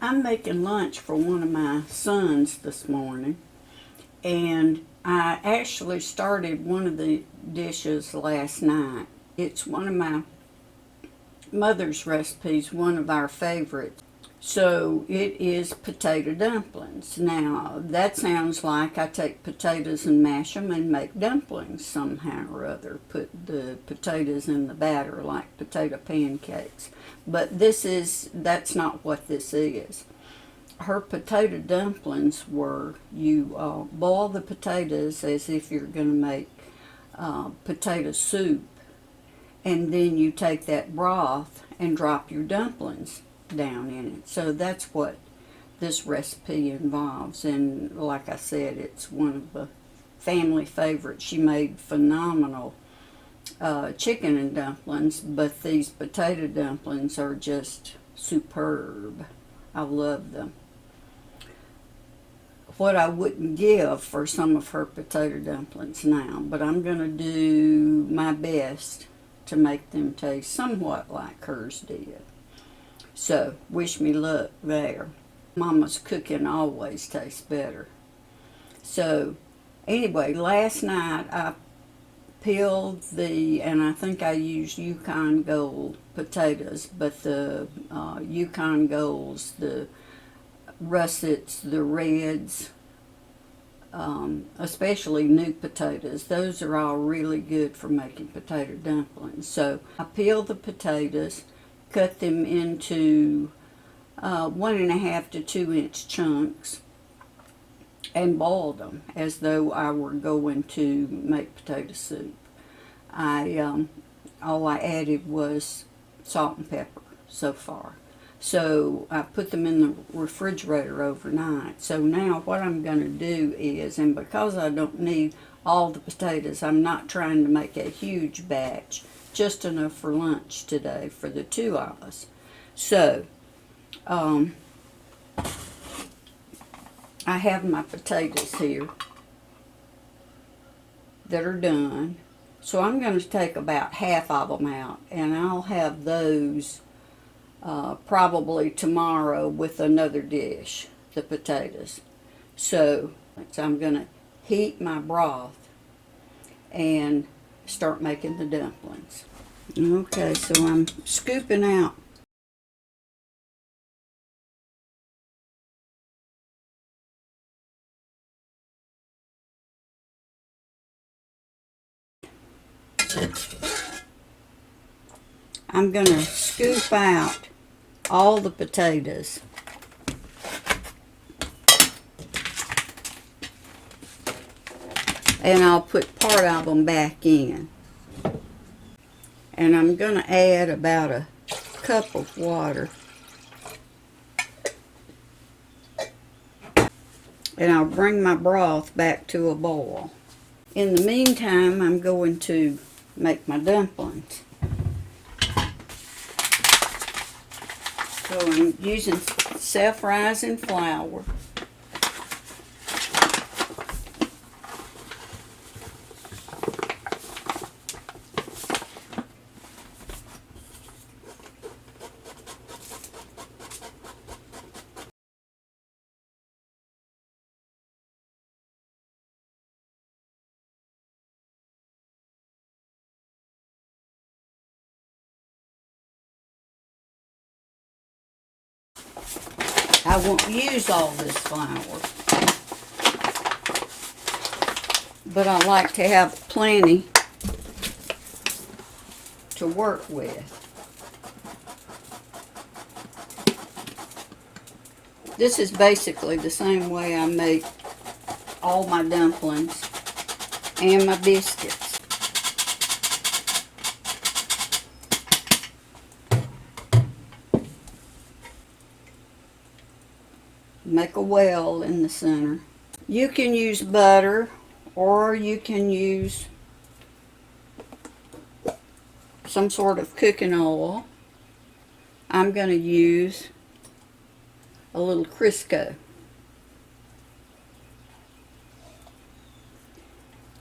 I'm making lunch for one of my sons this morning, and I actually started one of the dishes last night. It's one of my mother's recipes, one of our favorites. So it is potato dumplings. Now, that sounds like I take potatoes and mash them and make dumplings somehow or other. Put the potatoes in the batter like potato pancakes. But that's not what this is. Her potato dumplings were, you boil the potatoes as if you're going to make potato soup, and then you take that broth and drop your dumplings down in it. So that's what this recipe involves, and like I said, it's one of the family favorites. She made phenomenal chicken and dumplings, but these potato dumplings are just superb. I love them. What I wouldn't give for some of her potato dumplings now, but I'm going to do my best to make them taste somewhat like hers did. So, wish me luck there. Mama's cooking always tastes better. So, anyway, last night I peeled and I think I used Yukon Gold potatoes, but the Yukon Golds, the russets, the reds, especially new potatoes, those are all really good for making potato dumplings. So I peeled the potatoes, cut them into 1.5 to 2 inch chunks, and boiled them as though I were going to make potato soup. All I added was salt and pepper so far. So I put them in the refrigerator overnight. So now what I'm going to do is, and because I don't need all the potatoes, I'm not trying to make a huge batch, just enough for lunch today for the two of us. So I have my potatoes here that are done. So I'm going to take about half of them out, and I'll have those probably tomorrow with another dish, the potatoes. So I'm going to heat my broth and start making the dumplings. Okay, so I'm scooping out I'm going to scoop out all the potatoes. And I'll put part of them back in. And I'm going to add about a cup of water. And I'll bring my broth back to a boil. In the meantime, I'm going to make my dumplings. So I'm using self-rising flour. I won't use all this flour, but I like to have plenty to work with. This is basically the same way I make all my dumplings and my biscuits. Make a well in the center. You can use butter, or you can use some sort of cooking oil. I'm going to use a little Crisco.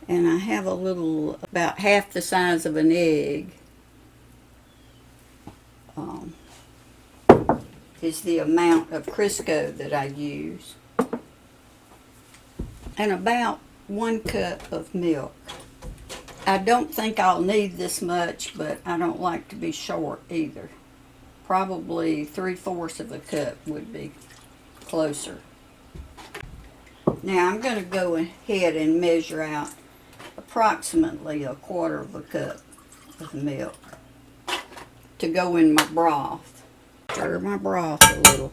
And I have a little, about half the size of an egg. is the amount of Crisco that I use, and about 1 cup of milk. I don't think I'll need this much, but I don't like to be short either. Probably 3/4 of a cup would be closer. Now I'm going to go ahead and measure out approximately 1/4 of a cup of milk to go in my broth. Stir my broth a little.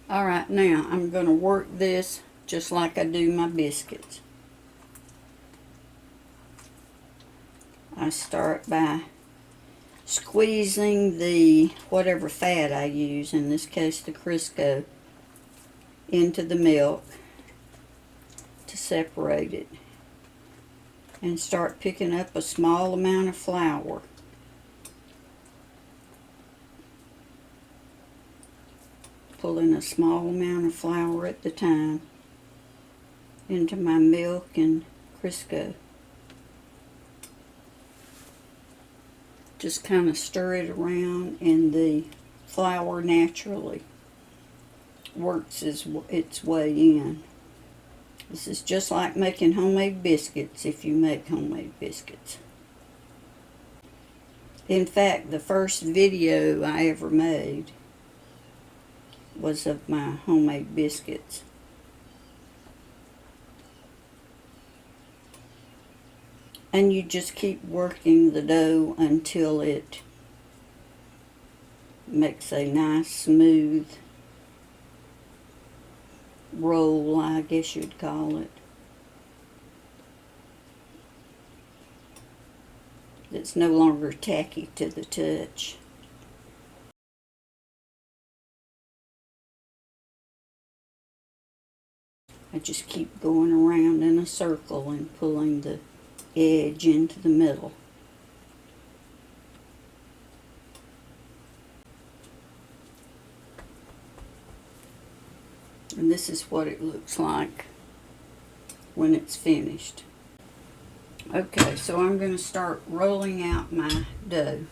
Alright, now I'm going to work this just like I do my biscuits. I start by squeezing the whatever fat I use, in this case the Crisco, into the milk to separate it, and start picking up a small amount of flour. Pulling a small amount of flour at the time into my milk and Crisco. Just kind of stir it around, and the flour naturally works its way in. This is just like making homemade biscuits if you make homemade biscuits. In fact, the first video I ever made was of my homemade biscuits. And you just keep working the dough until it makes a nice smooth roll, I guess you'd call it. It's no longer tacky to the touch. I just keep going around in a circle and pulling the edge into the middle. And this is what it looks like when it's finished. Okay, so I'm going to start rolling out my dough.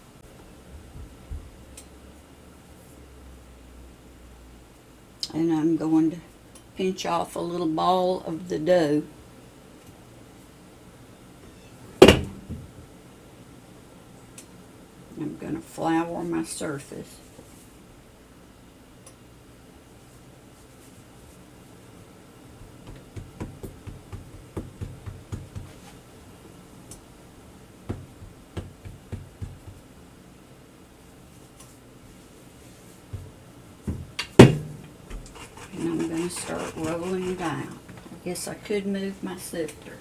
And I'm going to pinch off a little ball of the dough. I'm going to flour my surface. And I'm going to start rolling it out. I guess I could move my sifter.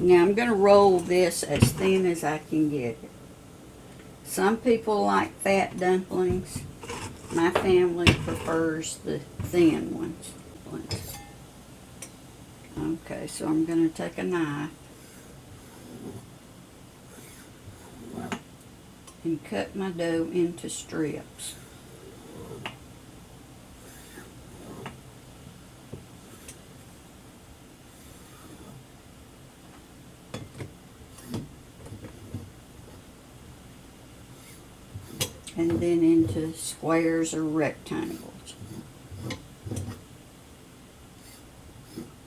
Now I'm going to roll this as thin as I can get it. Some people like fat dumplings. My family prefers the thin ones. Okay, so I'm going to take a knife and cut my dough into strips. And then into squares or rectangles.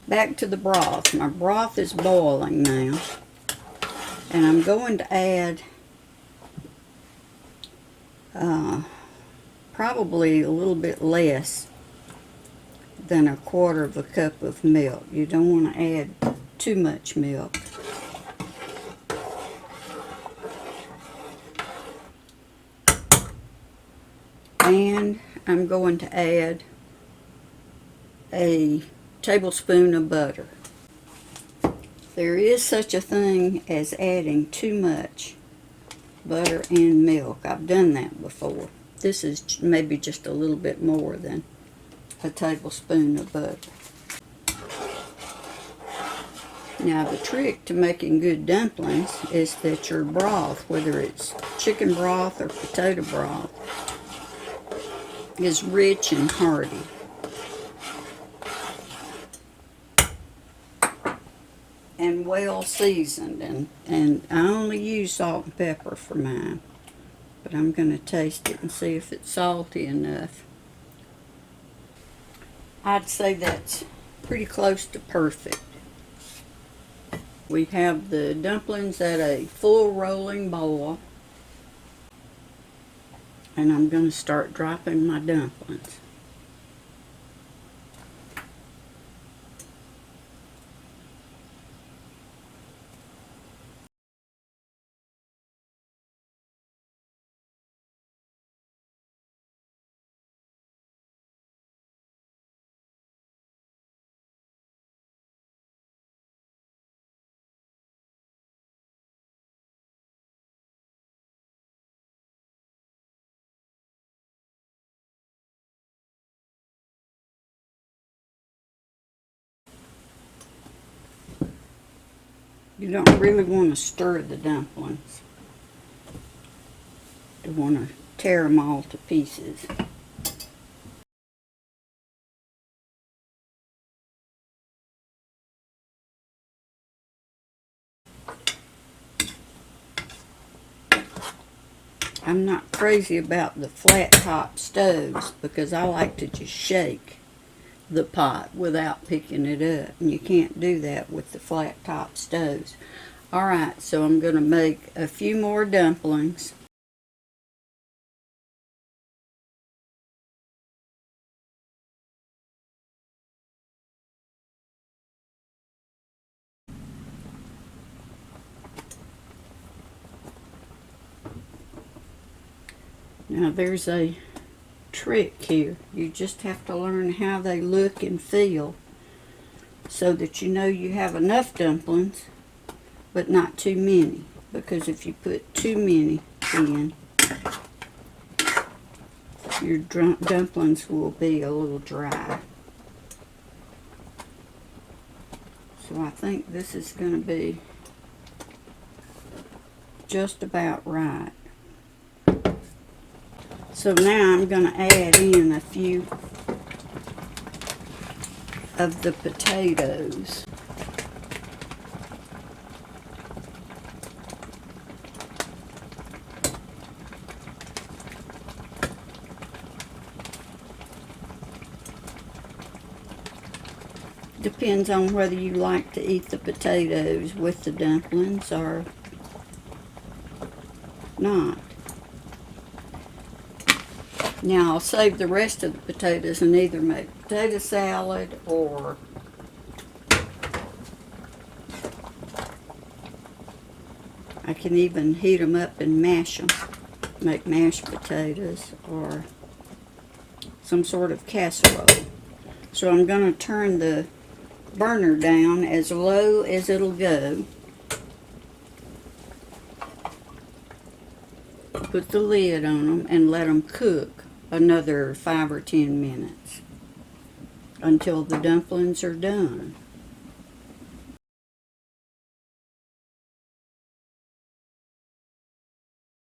Back to the broth. My broth is boiling now. And I'm going to add probably a little bit less than 1/4 of a cup of milk. You don't want to add too much milk. And I'm going to add a tablespoon of butter. There is such a thing as adding too much butter and milk. I've done that before. This is maybe just a little bit more than a tablespoon of butter. Now the trick to making good dumplings is that your broth, whether it's chicken broth or potato broth, is rich and hearty. And well seasoned, and I only use salt and pepper for mine, but I'm going to taste it and see if it's salty enough. I'd say that's pretty close to perfect. We have the dumplings at a full rolling boil, and I'm going to start dropping my dumplings. You don't really want to stir the dumplings. You want to tear them all to pieces. I'm not crazy about the flat top stoves because I like to just shake the pot without picking it up, and you can't do that with the flat top stoves. Alright, so I'm going to make a few more dumplings. Now there's a trick here. You just have to learn how they look and feel so that you know you have enough dumplings but not too many, because if you put too many in, your dumplings will be a little dry. So I think this is going to be just about right. So now I'm going to add in a few of the potatoes. Depends on whether you like to eat the potatoes with the dumplings or not. Now I'll save the rest of the potatoes and either make potato salad or I can even heat them up and mash them, make mashed potatoes or some sort of casserole. So I'm going to turn the burner down as low as it'll go. Put the lid on them and let them cook another 5 or 10 minutes until the dumplings are done.